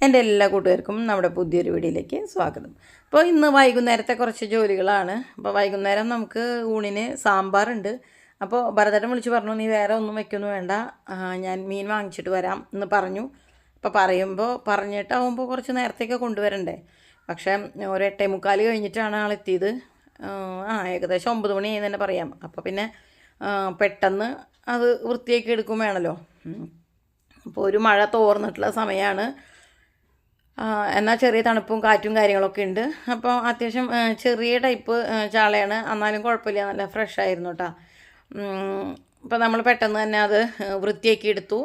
എൻ്റെ എല്ലാ കൂട്ടുകാർക്കും നമ്മുടെ പുതിയൊരു വീഡിയോയിലേക്ക് സ്വാഗതം. അപ്പോൾ ഇന്ന് വൈകുന്നേരത്തെ കുറച്ച് ജോലികളാണ്. അപ്പോൾ വൈകുന്നേരം നമുക്ക് ഊണിന് സാമ്പാറുണ്ട്. അപ്പോൾ ഭരതേട്ടൻ വിളിച്ച് പറഞ്ഞു, നീ വേറെ ഒന്നും വയ്ക്കൊന്നും വേണ്ട, ഞാൻ മീൻ വാങ്ങിച്ചിട്ട് വരാം എന്ന് പറഞ്ഞു. അപ്പോൾ പറഞ്ഞിട്ടാവുമ്പോൾ കുറച്ച് നേരത്തേക്ക് കൊണ്ടുവരണ്ടേ. പക്ഷേ ഒരു 8:45 കഴിഞ്ഞിട്ടാണ് ആളെത്തിയത്. ഏകദേശം 9 മണി ആയി തന്നെ പറയാം. അപ്പോൾ പിന്നെ പെട്ടെന്ന് അത് വൃത്തിയാക്കി എടുക്കും വേണമല്ലോ. അപ്പോൾ ഒരു മഴ തോർന്നിട്ടുള്ള സമയമാണ്. എന്നാൽ ചെറിയ തണുപ്പും കാറ്റും കാര്യങ്ങളൊക്കെ ഉണ്ട്. അപ്പോൾ അത്യാവശ്യം ചെറിയ ടൈപ്പ് ചാളയാണ്, എന്നാലും കുഴപ്പമില്ല, നല്ല ഫ്രഷ് ആയിരുന്നു കേട്ടോ. അപ്പോൾ നമ്മൾ പെട്ടെന്ന് തന്നെ അത് വൃത്തിയാക്കി എടുത്തു.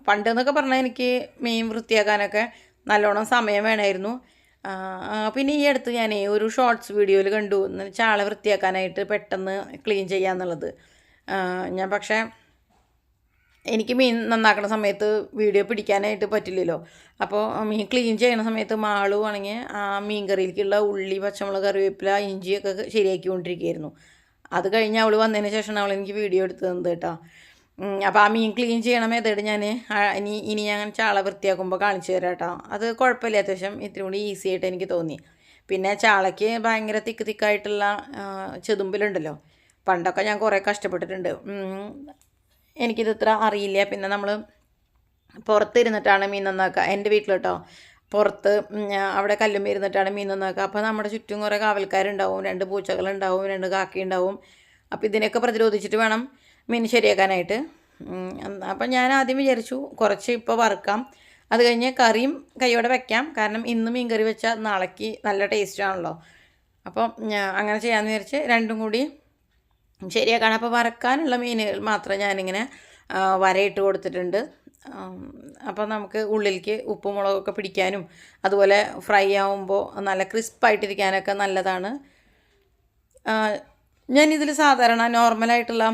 പണ്ടെന്നൊക്കെ പറഞ്ഞാൽ എനിക്ക് മീൻ വൃത്തിയാക്കാനൊക്കെ നല്ലോണം സമയം വേണമായിരുന്നു. പിന്നെ ഈ അടുത്ത് ഞാൻ ഒരു ഷോർട്സ് വീഡിയോയിൽ കണ്ടു ചാള വൃത്തിയാക്കാനായിട്ട് പെട്ടെന്ന് ക്ലീൻ ചെയ്യാന്നുള്ളത്. പക്ഷേ എനിക്ക് മീൻ നന്നാക്കുന്ന സമയത്ത് വീഡിയോ പിടിക്കാനായിട്ട് പറ്റില്ലല്ലോ. അപ്പോൾ മീൻ ക്ലീൻ ചെയ്യുന്ന സമയത്ത് മാളു ആണെങ്കിൽ ആ മീൻ കറിയിലേക്കുള്ള ഉള്ളി, പച്ചമുളക്, കറിവേപ്പില, ഇഞ്ചിയൊക്കെ ശരിയാക്കിക്കൊണ്ടിരിക്കുകയായിരുന്നു. അത് കഴിഞ്ഞ് അവൾ വന്നതിന് ശേഷമാണ് അവൾ എനിക്ക് വീഡിയോ എടുത്ത് തന്നത് കേട്ടോ. അപ്പോൾ ആ മീൻ ക്ലീൻ ചെയ്യണ മെത്തേഡ് ഞാൻ ഇനി ഞാൻ ചാള വൃത്തിയാക്കുമ്പോൾ കാണിച്ചു തരാം കേട്ടോ. അത് കുഴപ്പമില്ല, അത്യാവശ്യം ഇത്തിരി കൂടി ഈസി ആയിട്ട് എനിക്ക് തോന്നി. പിന്നെ ചാളയ്ക്ക് ഭയങ്കര തിക്കായിട്ടുള്ള ചെതുമ്പിലുണ്ടല്ലോ. പണ്ടൊക്കെ ഞാൻ കുറേ കഷ്ടപ്പെട്ടിട്ടുണ്ട്. എനിക്കിത് ഇത്ര അറിയില്ല. പിന്നെ നമ്മൾ പുറത്തിരുന്നിട്ടാണ് മീൻ നന്നാക്കുക. എൻ്റെ വീട്ടിൽ കേട്ടോ, പുറത്ത് അവിടെ കല്ലുമ്മ ഇരുന്നിട്ടാണ് മീൻ നന്നാക്കുക. അപ്പോൾ നമ്മുടെ ചുറ്റും കുറേ കാവൽക്കാരുണ്ടാവും, 2 പൂച്ചകളുണ്ടാവും, 2 കാക്കയുണ്ടാവും. അപ്പോൾ ഇതിനെയൊക്കെ പ്രതിരോധിച്ചിട്ട് വേണം മീൻ ശരിയാക്കാനായിട്ട്. അപ്പം ഞാൻ ആദ്യം വിചാരിച്ചു കുറച്ച് ഇപ്പോൾ വറുക്കാം, അത് കഴിഞ്ഞ് കറിയും കൈയോടെ വെക്കാം. കാരണം ഇന്ന് മീൻ കറി വെച്ചാൽ നാളേക്ക് നല്ല ടേസ്റ്റാണല്ലോ. അപ്പം അങ്ങനെ ചെയ്യാമെന്ന് വിചാരിച്ച് രണ്ടും കൂടി ശരിയാക്കാണ്. അപ്പോൾ വറക്കാനുള്ള മീനുകൾ മാത്രം ഞാനിങ്ങനെ വരയിട്ട് കൊടുത്തിട്ടുണ്ട്. അപ്പോൾ നമുക്ക് ഉള്ളിലേക്ക് ഉപ്പും മുളകൊക്കെ പിടിക്കാനും അതുപോലെ ഫ്രൈ ആകുമ്പോൾ നല്ല ക്രിസ്പായിട്ടിരിക്കാനൊക്കെ നല്ലതാണ്. ഞാനിതിൽ സാധാരണ നോർമലായിട്ടുള്ള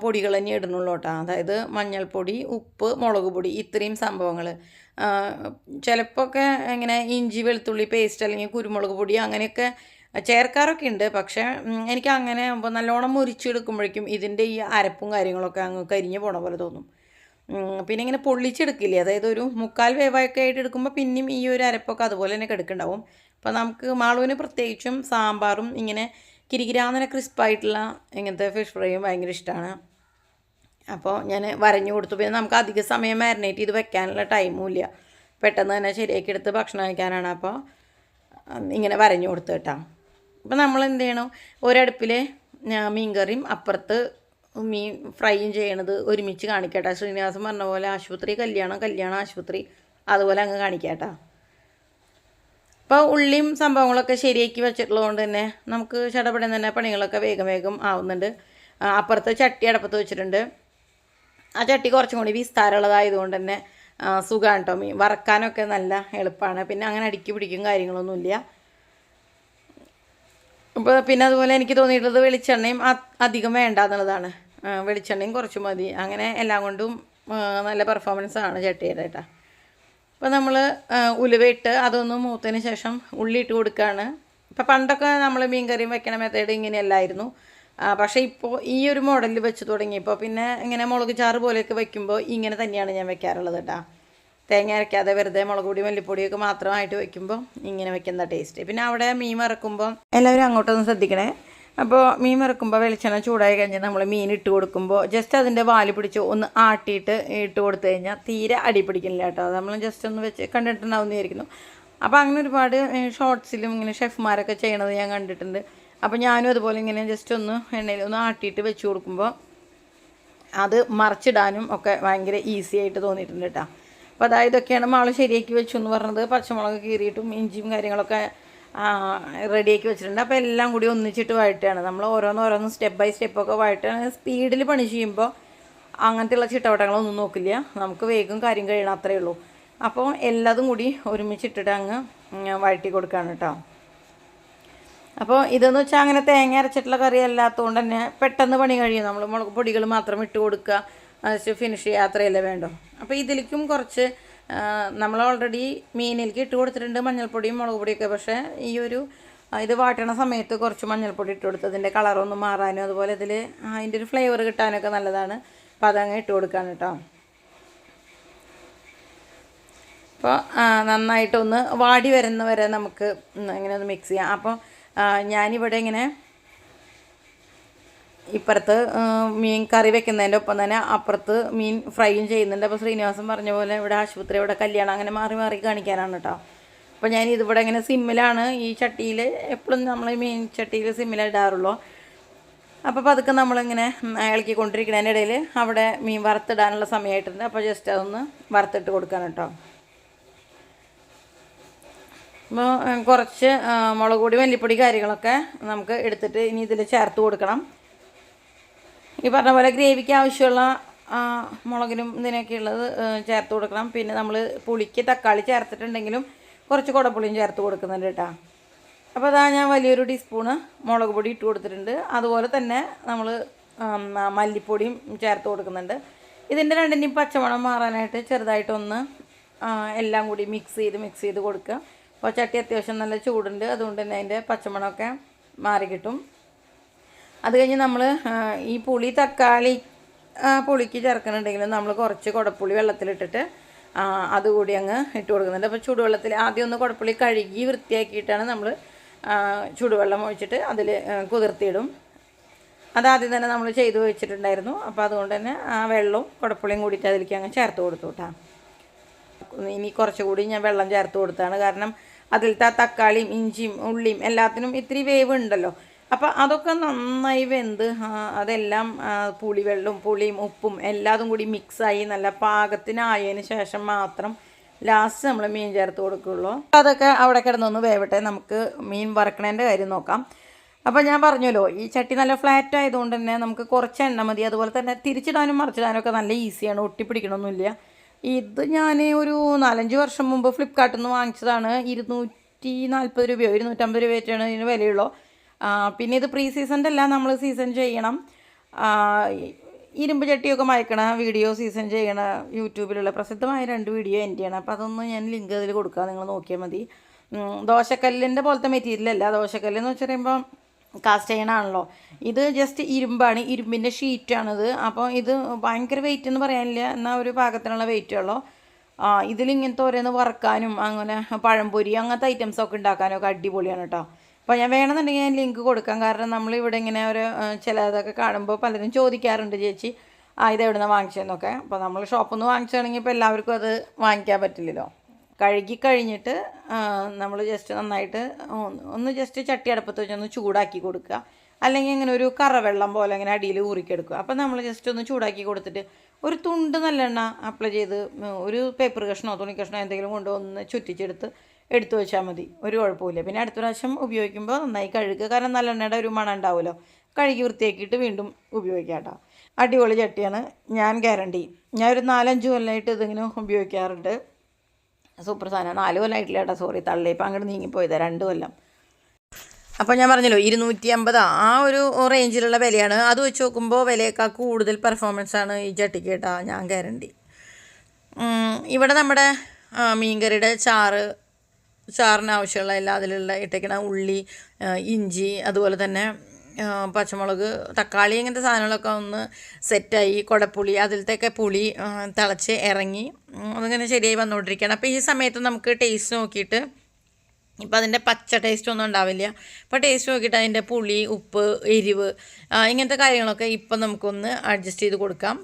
പൊടികൾ തന്നെ ഇടുന്നുള്ളൂ കേട്ടോ. അതായത് മഞ്ഞൾപ്പൊടി, ഉപ്പ്, മുളക് പൊടി, ഇത്രയും സംഭവങ്ങൾ. ചിലപ്പോൾ ഒക്കെ ഇങ്ങനെ ഇഞ്ചി വെളുത്തുള്ളി പേസ്റ്റ് അല്ലെങ്കിൽ കുരുമുളക് പൊടി അങ്ങനെയൊക്കെ ചേർക്കാറൊക്കെ ഉണ്ട്. പക്ഷേ എനിക്ക് അങ്ങനെ ആകുമ്പോൾ നല്ലോണം മുരിച്ചെടുക്കുമ്പോഴേക്കും ഇതിൻ്റെ ഈ അരപ്പും കാര്യങ്ങളൊക്കെ അങ്ങ് കരിഞ്ഞ് പോണ പോലെ തോന്നും. പിന്നെ ഇങ്ങനെ പൊള്ളിച്ചെടുക്കില്ലേ, അതായത് ഒരു 3/4 വേവായൊക്കെ ആയിട്ട് എടുക്കുമ്പോൾ പിന്നെയും ഈ ഒരു അരപ്പൊക്കെ അതുപോലെ തന്നെ കിടക്കുന്നുണ്ടാവും. അപ്പോൾ നമുക്ക് മാളുവിന് പ്രത്യേകിച്ചും സാമ്പാറും ഇങ്ങനെ കിരികിരാന്നനെ ക്രിസ്പായിട്ടുള്ള ഇങ്ങനത്തെ ഫിഷ് ഫ്രൈയും ഭയങ്കര ഇഷ്ടമാണ്. അപ്പോൾ ഞാൻ വരഞ്ഞു കൊടുത്തു. പിന്നെ നമുക്ക് അധിക സമയം മാരിനേറ്റ് ചെയ്ത് വെക്കാനുള്ള ടൈമും ഇല്ല, പെട്ടെന്ന് തന്നെ ശരിയാക്കി എടുത്ത് ഭക്ഷണം കഴിക്കാനാണ്. അപ്പോൾ ഇങ്ങനെ വരഞ്ഞു കൊടുത്തു കേട്ടോ. അപ്പോൾ നമ്മൾ എന്ത് ചെയ്യണം, ഒരടുപ്പിൽ മീൻ കറിയും അപ്പുറത്ത് മീൻ ഫ്രൈയും ചെയ്യണത് ഒരുമിച്ച് കാണിക്കട്ടെ. ശ്രീനിവാസൻ പറഞ്ഞ പോലെ ആശുപത്രി കല്യാണം ആശുപത്രി അതുപോലെ അങ്ങ് കാണിക്കാട്ടോ. അപ്പോൾ ഉള്ളിയും സംഭവങ്ങളൊക്കെ ശരിയാക്കി വെച്ചിട്ടുള്ളത് കൊണ്ട് തന്നെ നമുക്ക് ചടപടം തന്നെ പണികളൊക്കെ വേഗം ആവുന്നുണ്ട്. അപ്പുറത്ത് ചട്ടി അടപ്പത്ത് വെച്ചിട്ടുണ്ട്. ആ ചട്ടി കുറച്ചും കൂടി വിസ്താരമുള്ളതായതുകൊണ്ട് തന്നെ സുഖമാണ് കേട്ടോ. മീൻ വറക്കാനൊക്കെ നല്ല എളുപ്പമാണ്. പിന്നെ അങ്ങനെ അടുക്കി പിടിക്കും കാര്യങ്ങളൊന്നുമില്ല. അപ്പോൾ പിന്നെ അതുപോലെ എനിക്ക് തോന്നിയിട്ടുള്ളത് വെളിച്ചെണ്ണയും അധികം വേണ്ട എന്നുള്ളതാണ്. വെളിച്ചെണ്ണയും കുറച്ച് മതി. അങ്ങനെ എല്ലാം കൊണ്ടും നല്ല പെർഫോമൻസാണ് ചട്ടിയുടെ കേട്ടോ. അപ്പോൾ നമ്മൾ ഉലുവയിട്ട് അതൊന്ന് മൂത്തതിന് ശേഷം ഉള്ളി ഇട്ട് കൊടുക്കുകയാണ്. ഇപ്പോൾ പണ്ടൊക്കെ നമ്മൾ മീൻ കറിയും വെക്കണ മെത്തേഡ് ഇങ്ങനെയല്ലായിരുന്നു. പക്ഷേ ഇപ്പോൾ ഈ ഒരു മോഡലിൽ വെച്ച് തുടങ്ങിയപ്പോൾ പിന്നെ ഇങ്ങനെ മുളക് ചാറ് പോലെയൊക്കെ വയ്ക്കുമ്പോൾ ഇങ്ങനെ തന്നെയാണ് ഞാൻ വെക്കാറുള്ളത് കേട്ടോ. തേങ്ങ അരയ്ക്കാതെ വെറുതെ മുളക് പൊടി മല്ലിപ്പൊടിയൊക്കെ മാത്രമായിട്ട് വയ്ക്കുമ്പോൾ ഇങ്ങനെ വെക്കുന്ന ടേസ്റ്റ്. പിന്നെ അവിടെ മീൻ വറക്കുമ്പോൾ എല്ലാവരും അങ്ങോട്ടൊന്ന് ശ്രദ്ധിക്കണേ. അപ്പോൾ മീൻ വറക്കുമ്പോൾ വെളിച്ചെണ്ണ ചൂടായി കഴിഞ്ഞാൽ നമ്മൾ മീൻ ഇട്ട് കൊടുക്കുമ്പോൾ ജസ്റ്റ് അതിൻ്റെ വാല് പിടിച്ച് ഒന്ന് ആട്ടിയിട്ട് ഇട്ട് കൊടുത്തു കഴിഞ്ഞാൽ തീരെ അടി പിടിക്കില്ല കേട്ടോ. നമ്മൾ ജസ്റ്റ് ഒന്ന് വെച്ച് കണ്ടിട്ടുണ്ടാവുമെന്ന് വിചാരിക്കുന്നു. അപ്പോൾ അങ്ങനെ ഒരുപാട് ഷോർട്സിലും ഇങ്ങനെ ഷെഫ്മാരൊക്കെ ചെയ്യണത് ഞാൻ കണ്ടിട്ടുണ്ട്. അപ്പോൾ ഞാനും അതുപോലെ ഇങ്ങനെ ജസ്റ്റ് ഒന്ന് എണ്ണയിൽ ഒന്ന് ആട്ടിയിട്ട് വെച്ച് കൊടുക്കുമ്പോൾ അത് മറിച്ചിടാനും ഒക്കെ ഭയങ്കര ഈസി ആയിട്ട് തോന്നിയിട്ടുണ്ട് കേട്ടോ. അപ്പോൾ അതായത് ഇതൊക്കെയാണ് മാൾ ശരിയാക്കി വെച്ചു എന്ന് പറഞ്ഞത്. പച്ചമുളക് കീറിയിട്ടും ഇഞ്ചിയും കാര്യങ്ങളൊക്കെ റെഡിയാക്കി വെച്ചിട്ടുണ്ട്. അപ്പോൾ എല്ലാം കൂടി ഒന്നിച്ചിട്ട് വഴറ്റാണ്. നമ്മൾ ഓരോന്ന് സ്റ്റെപ്പ് ബൈ സ്റ്റെപ്പൊക്കെ വഴറ്റാണ്. സ്പീഡിൽ പണി ചെയ്യുമ്പോൾ അങ്ങനത്തെയുള്ള ചിട്ടവട്ടങ്ങളൊന്നും നോക്കില്ല, നമുക്ക് വേഗം കാര്യം കഴിയണം, അത്രയേ ഉള്ളൂ. അപ്പോൾ എല്ലാതും കൂടി ഒരുമിച്ചിട്ടിട്ട് അങ്ങ് വഴറ്റി കൊടുക്കുകയാണ് കേട്ടോ. അപ്പോൾ ഇതെന്ന് വെച്ചാൽ അങ്ങനെ തേങ്ങ അരച്ചിട്ടുള്ള കറി അല്ലാത്തതുകൊണ്ട് തന്നെ പെട്ടെന്ന് പണി കഴിയും. നമ്മൾ മുളക് പൊടികൾ മാത്രം ഇട്ട് കൊടുക്കുക, ഫിനിഷ് ചെയ്യുക, അത്രയല്ലേ വേണ്ടോ. അപ്പോൾ ഇതിലേക്കും കുറച്ച് നമ്മൾ ഓൾറെഡി മീനിലേക്ക് ഇട്ട് കൊടുത്തിട്ടുണ്ട് മഞ്ഞൾപ്പൊടിയും മുളക് പൊടിയൊക്കെ. പക്ഷേ ഈ ഒരു ഇത് വാട്ടണ സമയത്ത് കുറച്ച് മഞ്ഞൾപ്പൊടി ഇട്ട് കൊടുത്ത് അതിൻ്റെ കളറൊന്ന് മാറാനും അതുപോലെ ഇതിൽ അതിൻ്റെ ഒരു ഫ്ലേവർ കിട്ടാനൊക്കെ നല്ലതാണ്. അപ്പോൾ അതങ്ങ് ഇട്ട് കൊടുക്കാണ് കേട്ടോ. അപ്പോൾ നന്നായിട്ടൊന്ന് വാടി വരുന്ന വരെ നമുക്ക് ഇങ്ങനെ ഒന്ന് മിക്സ് ചെയ്യാം. അപ്പോൾ ഞാനിവിടെ ഇങ്ങനെ ഇപ്പുറത്ത് മീൻ കറി വെക്കുന്നതിൻ്റെ ഒപ്പം തന്നെ അപ്പുറത്ത് മീൻ ഫ്രൈയും ചെയ്യുന്നുണ്ട്. അപ്പോൾ ശ്രീനിവാസൻ പറഞ്ഞ പോലെ ഇവിടെ ആശുപത്രി, ഇവിടെ കല്യാണം, അങ്ങനെ മാറി മാറി കാണിക്കാനാണ് കേട്ടോ. അപ്പോൾ ഞാൻ ഇതിവിടെ ഇങ്ങനെ സിമ്മിലാണ് ഈ ചട്ടിയിൽ, എപ്പോഴും നമ്മൾ മീൻ ചട്ടിയിൽ സിമ്മിലിടാറുള്ളൂ. അപ്പോൾ പതുക്കെ നമ്മളിങ്ങനെ ഇളക്കിക്കൊണ്ടിരിക്കുന്നതിൻ്റെ ഇടയിൽ അവിടെ മീൻ വറുത്തിടാനുള്ള സമയമായിട്ടുണ്ട്. അപ്പോൾ ജസ്റ്റ് അതൊന്ന് വറുത്തിട്ട് കൊടുക്കാൻ കേട്ടോ. അപ്പോൾ കുറച്ച് മുളക് പൊടി, മല്ലിപ്പൊടി കാര്യങ്ങളൊക്കെ നമുക്ക് എടുത്തിട്ട് ഇനി ഇതിൽ ചേർത്ത് കൊടുക്കണം. ഈ പറഞ്ഞ പോലെ ഗ്രേവിക്ക് ആവശ്യമുള്ള മുളകിനും ഇതിനൊക്കെ ഉള്ളത് ചേർത്ത് കൊടുക്കണം. പിന്നെ നമ്മൾ പുളിക്ക് തക്കാളി ചേർത്തിട്ടുണ്ടെങ്കിലും കുറച്ച് കുടപ്പുളിയും ചേർത്ത് കൊടുക്കുന്നുണ്ട് കേട്ടോ. അപ്പോൾ അതാ ഞാൻ വലിയൊരു ടീസ്പൂണ് മുളക് പൊടി ഇട്ട് കൊടുത്തിട്ടുണ്ട്. അതുപോലെ തന്നെ നമ്മൾ മല്ലിപ്പൊടിയും ചേർത്ത് കൊടുക്കുന്നുണ്ട്. ഇതിൻ്റെ രണ്ടിൻ്റെയും പച്ചമണം മാറാനായിട്ട് ചെറുതായിട്ടൊന്ന് എല്ലാം കൂടി മിക്സ് ചെയ്ത് കൊടുക്കുക. അപ്പോൾ ചട്ടി അത്യാവശ്യം നല്ല ചൂടുണ്ട്, അതുകൊണ്ട് തന്നെ അതിൻ്റെ പച്ചമണമൊക്കെ മാറി കിട്ടും. അത് കഴിഞ്ഞ് നമ്മൾ ഈ പുളി, തക്കാളി പുളിക്ക് ചേർക്കുന്നുണ്ടെങ്കിൽ നമ്മൾ കുറച്ച് കുടപ്പുളി വെള്ളത്തിലിട്ടിട്ട് അതുകൂടി അങ്ങ് ഇട്ട് കൊടുക്കുന്നുണ്ട്. അപ്പോൾ ചൂടുവെള്ളത്തിൽ ആദ്യം ഒന്ന് കുടപ്പുളി കഴുകി വൃത്തിയാക്കിയിട്ടാണ് നമ്മൾ ചൂടുവെള്ളം ഒഴിച്ചിട്ട് അതിൽ കുതിർത്തിയിടും. അതാദ്യം തന്നെ നമ്മൾ ചെയ്ത് വെച്ചിട്ടുണ്ടായിരുന്നു. അപ്പോൾ അതുകൊണ്ട് തന്നെ ആ വെള്ളവും കുടപ്പുളിയും കൂടിയിട്ട് അതിലേക്ക് അങ്ങ് ചേർത്ത് കൊടുത്തു കേട്ടോ. ഇനി കുറച്ചുകൂടി ഞാൻ വെള്ളം ചേർത്ത് കൊടുത്താണ്, കാരണം അതിലത്തെ ആ തക്കാളിയും ഇഞ്ചിയും ഉള്ളിയും എല്ലാത്തിനും ഇത്തിരി വേവ് ഉണ്ടല്ലോ. അപ്പോൾ അതൊക്കെ നന്നായി വെന്ത് അതെല്ലാം പുളിയും ഉപ്പും എല്ലാതും കൂടി മിക്സായി നല്ല പാകത്തിനായതിന് ശേഷം മാത്രം ലാസ്റ്റ് നമ്മൾ മീൻ ചേർത്ത് കൊടുക്കുകയുള്ളൂ. അതൊക്കെ അവിടെ കിടന്നൊന്ന് വേവട്ടെ, നമുക്ക് മീൻ വറക്കണേൻ്റെ കാര്യം നോക്കാം. അപ്പോൾ ഞാൻ പറഞ്ഞല്ലോ, ഈ ചട്ടി നല്ല ഫ്ലാറ്റ് ആയതുകൊണ്ട് തന്നെ നമുക്ക് കുറച്ച് എണ്ണ മതി. അതുപോലെ തന്നെ തിരിച്ചിടാനും മറിച്ചിടാനും ഒക്കെ നല്ല ഈസിയാണ്, ഒട്ടിപ്പിടിക്കണമൊന്നുമില്ല. ഇത് ഞാൻ ഒരു 4-5 വർഷം മുമ്പ് ഫ്ലിപ്കാർട്ടിൽ നിന്ന് വാങ്ങിച്ചതാണ്. 240 രൂപയോ 250 രൂപയായിട്ടാണ് ഇതിന് വിലയുള്ളൂ. പിന്നെ ഇത് പ്രീ സീസണിൻ്റെ അല്ല, നമ്മൾ സീസൺ ചെയ്യണം. ഇരുമ്പ് ചട്ടിയൊക്കെ മയക്കണ വീഡിയോ സീസൺ ചെയ്യണ യൂട്യൂബിലുള്ള പ്രസിദ്ധമായ 2 വീഡിയോ എൻ്റെ ചെയ്യണം. അപ്പോൾ അതൊന്നും ഞാൻ ലിങ്ക് അതിൽ കൊടുക്കാം, നിങ്ങൾ നോക്കിയാൽ മതി. ദോശക്കല്ലിൻ്റെ പോലത്തെ മെറ്റീരിയലല്ല. ദോശക്കല്ലെന്ന് വെച്ച് പറയുമ്പോൾ കാസ്റ്റ് ചെയ്യണമാണല്ലോ. ഇത് ജസ്റ്റ് ഇരുമ്പാണ്, ഇരുമ്പിൻ്റെ ഷീറ്റാണിത്. അപ്പോൾ ഇത് ഭയങ്കര വെയിറ്റ് എന്ന് പറയാനില്ല, എന്നാൽ ഒരു പാകത്തിനുള്ള വെയിറ്റേ ഉള്ളൂ. ഇതിലിങ്ങനത്തെ ഓരോന്ന് വറക്കാനും അങ്ങനെ പഴംപൊരി അങ്ങനത്തെ ഐറ്റംസൊക്കെ ഉണ്ടാക്കാനും ഒക്കെ അടിപൊളിയാണ് കേട്ടോ. അപ്പോൾ ഞാൻ വേണമെന്നുണ്ടെങ്കിൽ ഞാൻ ലിങ്ക് കൊടുക്കാം, കാരണം നമ്മളിവിടെ ഇങ്ങനെ ഒരു ചിലതൊക്കെ കാണുമ്പോൾ പലരും ചോദിക്കാറുണ്ട്, ചേച്ചി ഇതെവിടെ നിന്ന് വാങ്ങിച്ചതെന്നൊക്കെ. അപ്പോൾ നമ്മൾ ഷോപ്പിൽ നിന്ന് വാങ്ങിച്ചാണെങ്കിൽ ഇപ്പോൾ എല്ലാവർക്കും അത് വാങ്ങിക്കാൻ പറ്റില്ലല്ലോ. കഴുകി കഴിഞ്ഞിട്ട് നമ്മൾ ജസ്റ്റ് നന്നായിട്ട് ഒന്ന് ജസ്റ്റ് ചട്ടി അടുപ്പത്ത് വെച്ചൊന്ന് ചൂടാക്കി കൊടുക്കുക. അല്ലെങ്കിൽ ഇങ്ങനെ ഒരു കറവെള്ളം പോലെ ഇങ്ങനെ അടിയിൽ ഊറിക്കെടുക്കുക. അപ്പോൾ നമ്മൾ ജസ്റ്റ് ഒന്ന് ചൂടാക്കി കൊടുത്തിട്ട് ഒരു തുണ്ട് നല്ലെണ്ണ അപ്ലൈ ചെയ്ത് ഒരു പേപ്പർ കഷ്ണമോ തുണി കഷ്ണമോ എന്തെങ്കിലും കൊണ്ട് ഒന്ന് ചുറ്റിച്ചെടുത്ത് എടുത്തു വെച്ചാൽ മതി, ഒരു കുഴപ്പമില്ല. പിന്നെ അടുത്ത പ്രാവശ്യം ഉപയോഗിക്കുമ്പോൾ നന്നായി കഴുകുക, കാരണം നല്ലെണ്ണയുടെ ഒരു മണം ഉണ്ടാവുമല്ലോ. കഴുകി വൃത്തിയാക്കിയിട്ട് വീണ്ടും ഉപയോഗിക്കാം കേട്ടോ. അടിപൊളി ചട്ടിയാണ്, ഞാൻ ഗ്യാരണ്ടി. ഞാൻ ഒരു 4-5 കൊല്ലമായിട്ട് ഇതിങ്ങനെ ഉപയോഗിക്കാറുണ്ട്. സൂപ്പർ സാധനം. 4 കൊല്ലമായിട്ടില്ല കേട്ടോ, സോറി, തള്ളി ഇപ്പം അങ്ങോട്ട് നീങ്ങിപ്പോയതാണ് 2 കൊല്ലം. അപ്പോൾ ഞാൻ പറഞ്ഞല്ലോ 250 ആ ഒരു റേഞ്ചിലുള്ള വിലയാണ്. അത് വെച്ച് നോക്കുമ്പോൾ വിലയേക്കാൾ കൂടുതൽ പെർഫോമൻസാണ് ഈ ചട്ടിക്ക് കേട്ടോ, ഞാൻ ഗ്യാരണ്ടി. ഇവിടെ നമ്മുടെ മീൻകറിയുടെ ചാറിന് ആവശ്യമുള്ള എല്ലാ അതിലുള്ള ഇട്ടേക്കണ ഉള്ളി, ഇഞ്ചി, അതുപോലെ തന്നെ പച്ചമുളക്, തക്കാളി, ഇങ്ങനത്തെ സാധനങ്ങളൊക്കെ ഒന്ന് സെറ്റായി. കുടപ്പുളി, അതിലത്തെയൊക്കെ പുളി തിളച്ച് ഇറങ്ങി അതിങ്ങനെ ശരിയായി വന്നുകൊണ്ടിരിക്കുകയാണ്. അപ്പോൾ ഈ സമയത്ത് നമുക്ക് ടേസ്റ്റ് നോക്കിയിട്ട്, ഇപ്പോൾ അതിൻ്റെ പച്ച ടേസ്റ്റ് ഒന്നും ഉണ്ടാവില്ല. അപ്പോൾ ടേസ്റ്റ് നോക്കിയിട്ട് അതിൻ്റെ പുളി, ഉപ്പ്, എരിവ് ഇങ്ങനത്തെ കാര്യങ്ങളൊക്കെ ഇപ്പം നമുക്കൊന്ന് അഡ്ജസ്റ്റ് ചെയ്ത് കൊടുക്കാം.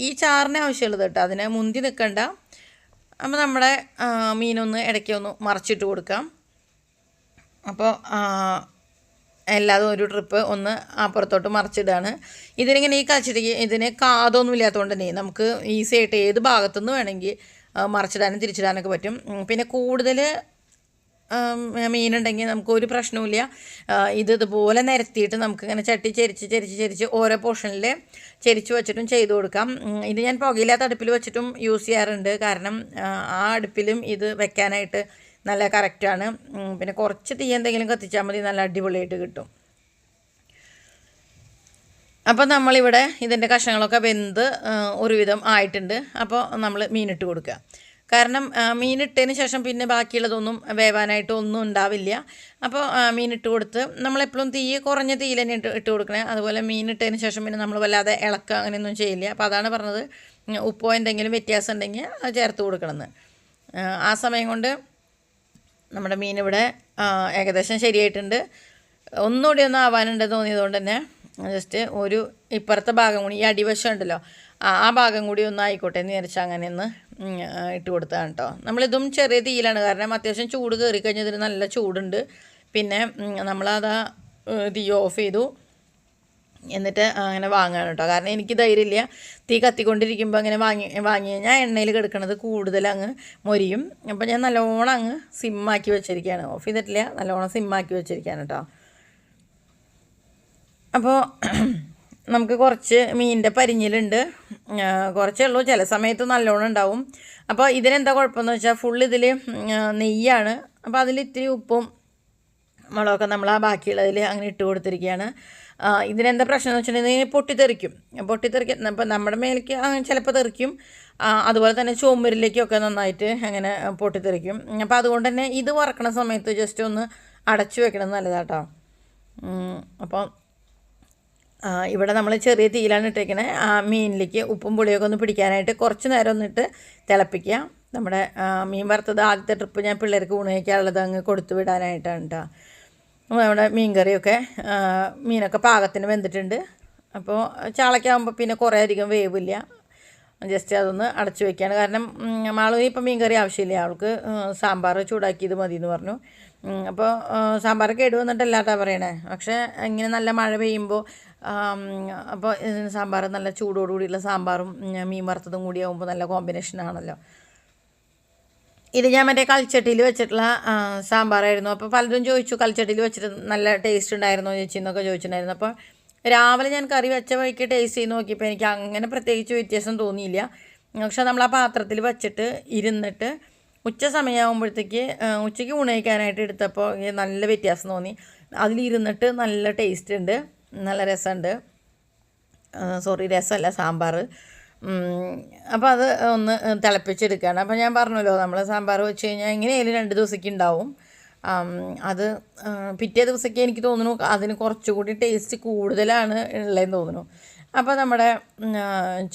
ഈ ചാറിന് ആവശ്യമുള്ളത് കേട്ടോ, അതിനെ മുന്തി നിൽക്കണ്ട. അപ്പോൾ നമ്മുടെ മീനൊന്ന് ഇടയ്ക്കൊന്ന് മറിച്ചിട്ട് കൊടുക്കാം. അപ്പോൾ എല്ലാതും ഒരു ട്രിപ്പ് ഒന്ന് അപ്പുറത്തോട്ട് മറിച്ചിടുകയാണ്. ഇതിനിങ്ങനെ ഈ കളിച്ചിട്ട് ഇതിന് കാതൊന്നും ഇല്ലാത്തതുകൊണ്ട് തന്നെ നമുക്ക് ഈസി ആയിട്ട് ഏത് ഭാഗത്തുനിന്ന് വേണമെങ്കിൽ മറിച്ചിടാനും തിരിച്ചിടാനൊക്കെ പറ്റും. പിന്നെ കൂടുതൽ മീനുണ്ടെങ്കിൽ നമുക്കൊരു പ്രശ്നവുമില്ല. ഇതുപോലെ നിരത്തിയിട്ട് നമുക്കിങ്ങനെ ചട്ടി ചെരിച്ച് ഓരോ പോർഷനിൽ ചെരിച്ച് വെച്ചിട്ടും ചെയ്ത് കൊടുക്കാം. ഇത് ഞാൻ പുകയില്ലാത്ത അടുപ്പിൽ വെച്ചിട്ടും യൂസ് ചെയ്യാറുണ്ട്, കാരണം ആ അടുപ്പിലും ഇത് വെക്കാനായിട്ട് നല്ല കറക്റ്റാണ്. പിന്നെ കുറച്ച് തീ എന്തെങ്കിലും കത്തിച്ചാൽ മതി, നല്ല അടിപൊളിയായിട്ട് കിട്ടും. അപ്പോൾ നമ്മളിവിടെ ഇതിൻ്റെ കഷ്ണങ്ങളൊക്കെ വെന്ത് ഒരുവിധം ആയിട്ടുണ്ട്. അപ്പോൾ നമ്മൾ മീനിട്ട് കൊടുക്കുക, കാരണം മീനിട്ടതിന് ശേഷം പിന്നെ ബാക്കിയുള്ളതൊന്നും വേവാനായിട്ട് ഒന്നും ഉണ്ടാവില്ല. അപ്പോൾ മീനിട്ട് കൊടുത്ത് നമ്മളെപ്പോഴും കുറഞ്ഞ തീയിൽ തന്നെ ഇട്ട് കൊടുക്കണേ. അതുപോലെ മീനിട്ടതിന് ശേഷം പിന്നെ നമ്മൾ വല്ലാതെ ഇളക്കുക അങ്ങനെയൊന്നും ചെയ്യില്ല. അപ്പോൾ അതാണ് പറഞ്ഞത്, ഉപ്പോ എന്തെങ്കിലും വ്യത്യാസം ഉണ്ടെങ്കിൽ അത് ചേർത്ത് കൊടുക്കണമെന്ന്. ആ സമയം കൊണ്ട് നമ്മുടെ മീൻ ഇവിടെ ഏകദേശം ശരിയായിട്ടുണ്ട്. ഒന്നുകൂടി ഒന്ന് ആവാനുണ്ട് തോന്നിയതുകൊണ്ട് തന്നെ ജസ്റ്റ് ഒരു ഇപ്പുറത്തെ ഭാഗം കൂടി, ഈ അടിവശം ഉണ്ടല്ലോ, ആ ഭാഗം കൂടി ഒന്ന് ആയിക്കോട്ടെ എന്ന് വിചാരിച്ചാൽ അങ്ങനെ ഒന്ന് ഇട്ട് കൊടുത്തതാണ് കേട്ടോ. നമ്മളിതും ചെറിയ തീയിലാണ്, കാരണം അത്യാവശ്യം ചൂട് കയറി കഴിഞ്ഞാൽ ഇതിന് നല്ല ചൂടുണ്ട്. പിന്നെ നമ്മളത് തീ ഓഫ് ചെയ്തു. എന്നിട്ട് അങ്ങനെ വാങ്ങാണ് കേട്ടോ. കാരണം എനിക്ക് ധൈര്യമില്ല, തീ കത്തിക്കൊണ്ടിരിക്കുമ്പോൾ അങ്ങനെ വാങ്ങി കഴിഞ്ഞാൽ എണ്ണയിൽ കിടക്കുന്നത് കൂടുതൽ അങ്ങ് മൊരിയും. അപ്പോൾ ഞാൻ നല്ലോണം അങ്ങ് സിമ്മാക്കി വെച്ചിരിക്കുകയാണ്, ഓഫ് ചെയ്തിട്ടില്ല, നല്ലോണം സിമ്മാക്കി വെച്ചിരിക്കുകയാണ് കേട്ടോ. അപ്പോൾ നമുക്ക് കുറച്ച് മീനിൻ്റെ പരിഞ്ഞിലുണ്ട്, കുറച്ചേ ഉള്ളൂ, ചില സമയത്ത് നല്ലോണം ഉണ്ടാവും. അപ്പോൾ ഇതിനെന്താ കുഴപ്പമെന്ന് വെച്ചാൽ ഫുൾ ഇതിൽ നെയ്യാണ്. അപ്പോൾ അതിൽ ഇത്തിരി ഉപ്പും മുളകൊക്കെ നമ്മൾ ആ ബാക്കിയുള്ളതിൽ അങ്ങനെ ഇട്ട് കൊടുത്തിരിക്കുകയാണ്. ഇതിനെന്താ പ്രശ്നം എന്ന് വെച്ചിട്ടുണ്ടെങ്കിൽ പൊട്ടിത്തെറിക്കും. അപ്പോൾ നമ്മുടെ മേലേക്ക് ചിലപ്പോൾ തെറിക്കും, അതുപോലെ തന്നെ ചുമരിലേക്കൊക്കെ നന്നായിട്ട് അങ്ങനെ പൊട്ടിത്തെറിക്കും. അപ്പോൾ അതുകൊണ്ട് തന്നെ ഇത് വറക്കണ സമയത്ത് ജസ്റ്റ് ഒന്ന് അടച്ചു വെക്കണം നല്ലതാട്ടോ. അപ്പോൾ ഇവിടെ നമ്മൾ ചെറിയ തീയിലാണ് ഇട്ടേക്കണേ. ആ മീനിലേക്ക് ഉപ്പും പുളിയൊക്കെ ഒന്ന് പിടിക്കാനായിട്ട് കുറച്ച് നേരം ഒന്നിട്ട് തിളപ്പിക്കുക. നമ്മുടെ മീൻ വറുത്തത് ആദ്യത്തെ ട്രിപ്പ് ഞാൻ പിള്ളേർക്ക് ഊണ് കഴിക്കാനുള്ളത് അങ്ങ് കൊടുത്തു വിടാനായിട്ടാണ് കേട്ടോ. നമ്മുടെ മീൻ കറിയൊക്കെ മീനൊക്കെ പാകത്തിന് വെന്തിട്ടുണ്ട്. അപ്പോൾ ചാളയ്ക്കാകുമ്പോൾ പിന്നെ കുറേ അധികം വേവില്ല, ജസ്റ്റ് അതൊന്ന് അടച്ചു വയ്ക്കുകയാണ്. കാരണം മാളൂന് ഇപ്പം മീൻ കറി ആവശ്യമില്ല, അവൾക്ക് സാമ്പാർ ചൂടാക്കിയത് മതി എന്ന് പറഞ്ഞു. അപ്പോൾ സാമ്പാർ കേട് വന്നിട്ടല്ലാട്ടാ പറയണേ, പക്ഷേ ഇങ്ങനെ നല്ല മഴ പെയ്യുമ്പോൾ അപ്പോൾ സാമ്പാർ നല്ല ചൂടോടുകൂടിയുള്ള സാമ്പാറും മീൻ വറുത്തതും കൂടി ആകുമ്പോൾ നല്ല കോമ്പിനേഷനാണല്ലോ. ഇത് ഞാൻ മറ്റേ കൽച്ചട്ടിയിൽ വെച്ചിട്ടുള്ള സാമ്പാറായിരുന്നു. അപ്പോൾ പലരും ചോദിച്ചു കൽച്ചട്ടിയിൽ വെച്ചിട്ട് നല്ല ടേസ്റ്റ് ഉണ്ടായിരുന്നോ ചേച്ചി എന്നൊക്കെ ചോദിച്ചിട്ടുണ്ടായിരുന്നു. അപ്പോൾ രാവിലെ ഞാൻ കറി വെച്ച വഴിക്ക് ടേസ്റ്റ് ചെയ്ത് നോക്കിയപ്പോൾ എനിക്ക് അങ്ങനെ പ്രത്യേകിച്ച് വ്യത്യാസം തോന്നിയില്ല. പക്ഷെ നമ്മൾ ആ പാത്രത്തിൽ വെച്ചിട്ട് ഇരുന്നിട്ട് ഉച്ച സമയമാകുമ്പോഴത്തേക്ക് ഉച്ചയ്ക്ക് ഊണ് കഴിക്കാനായിട്ട് എടുത്തപ്പോൾ നല്ല വ്യത്യാസം തോന്നി. അതിലിരുന്നിട്ട് നല്ല ടേസ്റ്റ് ഉണ്ട്, നല്ല രസമുണ്ട്. രസമല്ല, സാമ്പാർ. അപ്പോൾ അത് ഒന്ന് തിളപ്പിച്ചെടുക്കുകയാണ്. അപ്പോൾ ഞാൻ പറഞ്ഞല്ലോ, നമ്മൾ സാമ്പാർ വെച്ച് കഴിഞ്ഞാൽ എങ്ങനെയായാലും 2 ദിവസത്തേക്ക് ഉണ്ടാവും. അത് പിറ്റേ ദിവസത്തേക്ക് എനിക്ക് തോന്നുന്നു അതിന് കുറച്ചുകൂടി ടേസ്റ്റ് കൂടുതലാണ് ഉള്ളതെന്ന് തോന്നുന്നു. അപ്പോൾ നമ്മുടെ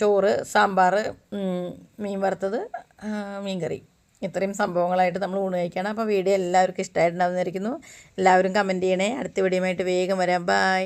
ചോറ്, സാമ്പാർ, മീൻ വറുത്തത്, മീൻ കറി, ഇത്രയും സംഭവങ്ങളായിട്ട് നമ്മൾ ഊണ് കഴിക്കണം. അപ്പോൾ വീഡിയോ എല്ലാവർക്കും ഇഷ്ടമായിട്ടുണ്ടാവുന്നതായിരിക്കുന്നു. എല്ലാവരും കമൻറ്റ് ചെയ്യണേ. അടുത്ത വീഡിയോയുമായിട്ട് വേഗം വരാം. ബൈ.